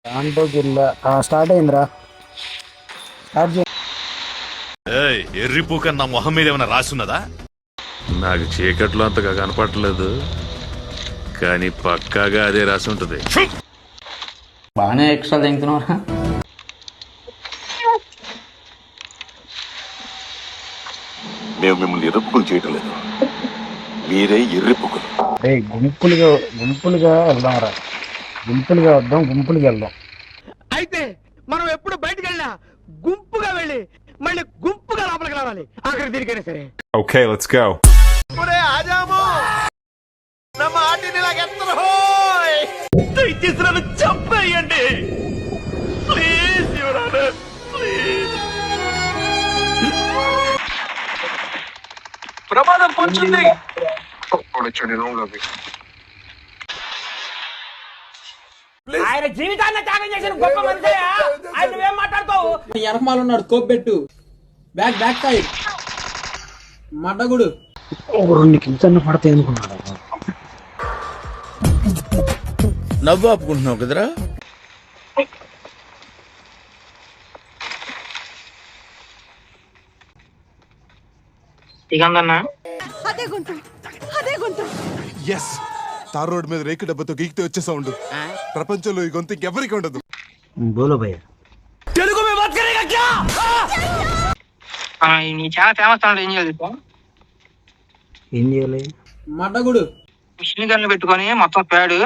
దాంట్లో జిల్లా స్టార్ట్ అయిందిరా. ఎర్రిపూక నా మొహం మీద ఏమైనా రాసున్నదా? నాకు చీకట్లో అంతగా కనపడలేదు, కానీ పక్కాగా అదే రాసి ఉంటది. బాగానే ఎక్స్ట్రా తింటున్నారా? మేము మిమ్మల్ని ఎర్రిపుకులు చేయటం లేదు, మీరే ఎర్రిపుకులు. గుంపులుగా వెళ్దాం రా, గుంపులుగా వద్దాం, గుంపులుగా వెళ్దాం. అయితే మనం ఎప్పుడు బయటకు వెళ్ళినా గుంపుగా వెళ్ళి మళ్ళీ గుంపుగా లోపలికి రావాలి. అక్కడ తిరిగైనా సరే. Okay, let's go. చెప్పేయండి ప్లీజ్, యువర్ ఆనర్, ప్లీజ్. ప్రమాదం పొంచుంది. ఆయన జీవితాన్ని త్యాగం చేసిన గొప్ప మనిషి. ఆయన నువ్వేం మాట్లాడతావు? ఎనకమాల ఉన్నాడు, తోపు పెట్టు. Back back side మడ్డగుడు. 2 నిమిషాలు పడతాయి అనుకున్నాడు. నవ్వు ఆపుకుంటున్నావు కదరా? ఎస్, తార్ రోడ్ మీద రేకు డబ్బతో గీకితే వచ్చే సౌండ్ ప్రపంచంలో ఈ గొంతు ఇంకెవరికి ఉండదు. బోలో భయ్యా, తెలుగు మే బాత్ కరేగా క్యా? చాలా ఫేమస్ అన్నాడు. ఏం చేయాలి? మడ్డగుడు మిషన్ గన్లు పెట్టుకొని మొత్తం ప్యాడ్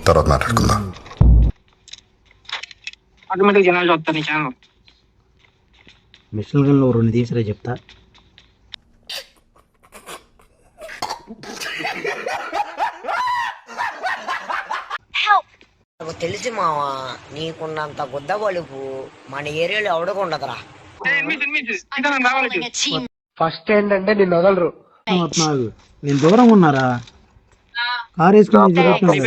తర్వాత మాట్లాడుకుందాం. ఆటోమేటిక్ జనాలు చూస్తారు నీ ఛానల్. మిషన్ గన్లో 2 తీసిరా చెప్తా. తెలిసి మావా, నీకున్నంత గుద్ద బలుపు మన ఏరియాలో ఎవడకుండదురా. ఫస్ట్ ఏంటంటే నిన్ను వదలరు. నేను దూరం ఉన్నారా, కార్ వేసుకుని.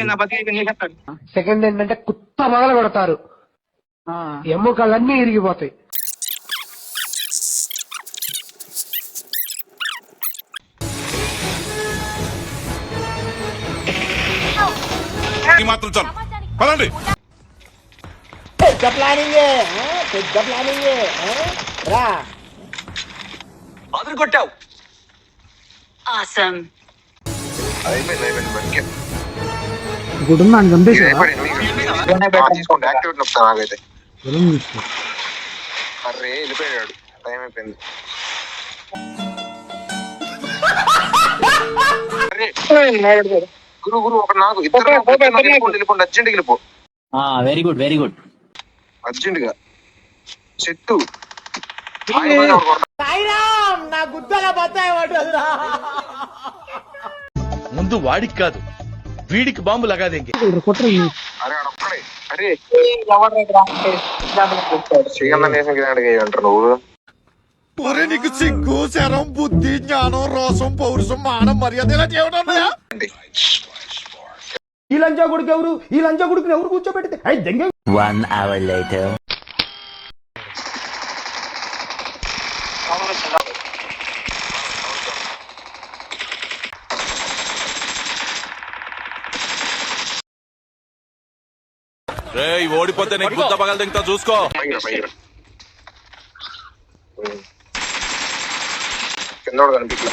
సెకండ్ ఏంటంటే కుత్త మొదలు పెడతారు, ఎముకలన్నీ ఇరిగిపోతాయి. మాత్రం చాలు, పదండి. పెద్ద ప్లానింగ్ రా. అదురు కొట్టావు. ఇప్పుడు నన్ను చంపేసా. వెళ్ళిపోయాడు, టైం అయిపోయింది. గురు ఒక నాకు ఇద్దరు వెళ్ళిపోండి, అర్జెంట్ వెళ్ళిపో. Very good very good. Urgent గా చెట్టు నా గుద్దలా బత్తాయి పడ్డదురా. ముందు వాడికి కాదు, వీడికి బాంబు లగాదేంగి. అరే అంటారు నువ్వు. నీకు సిగ్గు, శరం, బుద్ధి, జ్ఞానం, రోసం, పౌరుషం, మానం, మర్యాద ఇలాంటి ఏమైనా ఉన్నాయా? ఈ లంచా కొడుకు ఎవరు? ఈ లంచా కొడుకుని ఎవరు కూర్చోబెడితే? 1 hour later. రేయ్, ఓడిపోతే నీకు గుద్ద పగల దింగుతా చూసుకో. కింద కనిపించలే.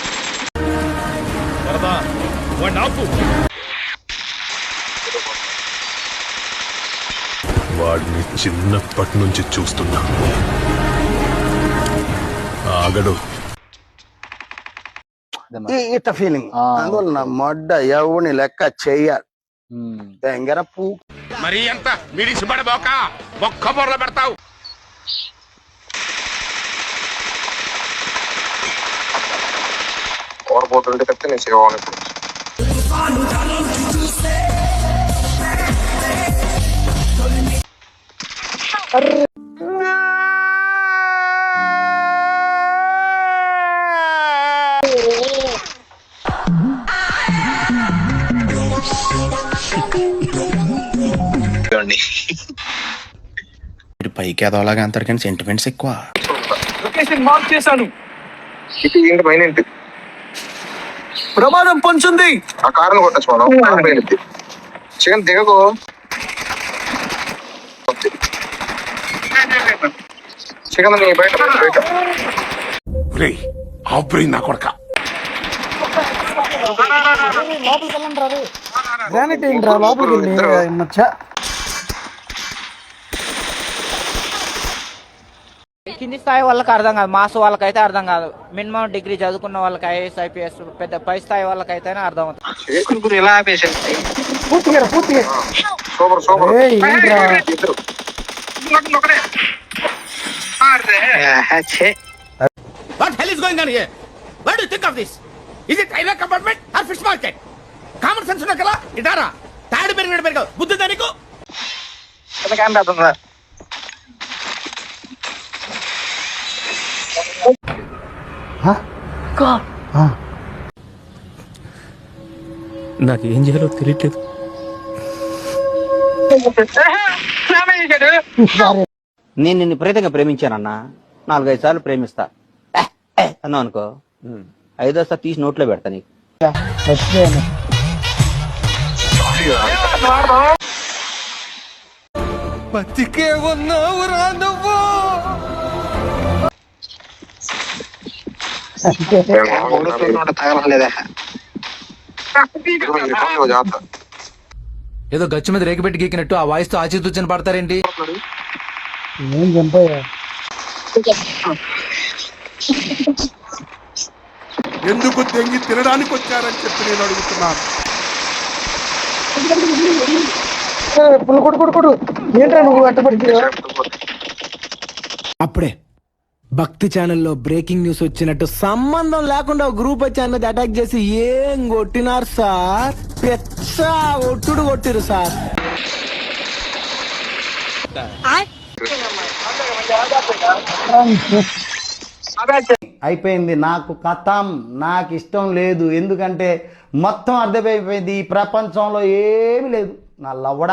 వాడిని చిన్నప్పటి నుంచి చూస్తున్నా, ఆగడు. ఇట్ట ఫీలింగ్. అందువల్ల నా మొడ్డ ఎవరిని లెక్క చెయ్యాలి. తెంగర పూ మరి ఎంత మిడిసి పడబోక ఒక్క బొర్ర పెడతావు. ఓడిపోతుంటే చెప్తే నేను సేవ ఇప్పుడు. పైకి ఎదవలాగా అంటారు కానీ సెంటిమెంట్స్ ఎక్కువ. లొకేషన్ మార్క్ చేశాను. ఇది ఏంటి పైన ఏంటి? ప్రమాదం పొంచుంది. ఆ కారుని కొట్టచ్చు మనం. కారు పేలిద్ది. చికెన్ దిగకు. చికెన్ నీ బయట బయట. నా కొడక గ్రానైట్ ఏంట్రా లోపలికి వెళ్ళి కింది స్థాయి వాళ్ళకి అర్థం కాదు, మాస్ వాళ్ళకైతే అర్థం కాదు. మినిమం డిగ్రీ చదువుకున్న వాళ్ళకి ఐఏఎస్ ఐపీఎస్ పెద్ద పై స్థాయి వాళ్ళకైతేనే అర్థం అవుతుంది. ఇలా ఆపేసాడు. Super super. ఇద్దరు. What hell is going on here? What do you think of this? Is it railway compartment or fish market? Common sense ఉన్నా కదా ఇటారా తాడు పెరిగాడు బుద్ధి దానికి. నాకు ఏం చేయాలో తెలియట్లేదు. నేను నిన్ను విపరీతంగా ప్రేమించానన్నా. 4-5 సార్లు ప్రేమిస్తా అన్నావు అనుకో, 5వ సారి తీసి నోట్లో పెడతా నీకు. బతికే ఉన్నావురా నువ్వు. తగలలేదా? ఏదో గచ్చు మీద రేకు పెట్టి గీకినట్టు ఆ వాయిస్ తో ఆచితూచని పడతారేంటి? ఎందుకు తెంగి తినడానికి వచ్చారని చెప్పి నేను అడుగుతున్నాను. అప్పుడే భక్తి ఛానల్లో బ్రేకింగ్ న్యూస్ వచ్చినట్టు సంబంధం లేకుండా గ్రూప్ వచ్చి అన్నది అటాక్ చేసి ఏం కొట్టినారు సార్? పెచ్చ ఒట్టుడు కొట్టిరు సార్. అయిపోయింది నాకు కథం. నాకు ఇష్టం లేదు, ఎందుకంటే మొత్తం అర్థమైపోయింది. ఈ ప్రపంచంలో ఏమీ లేదు. నా లవడ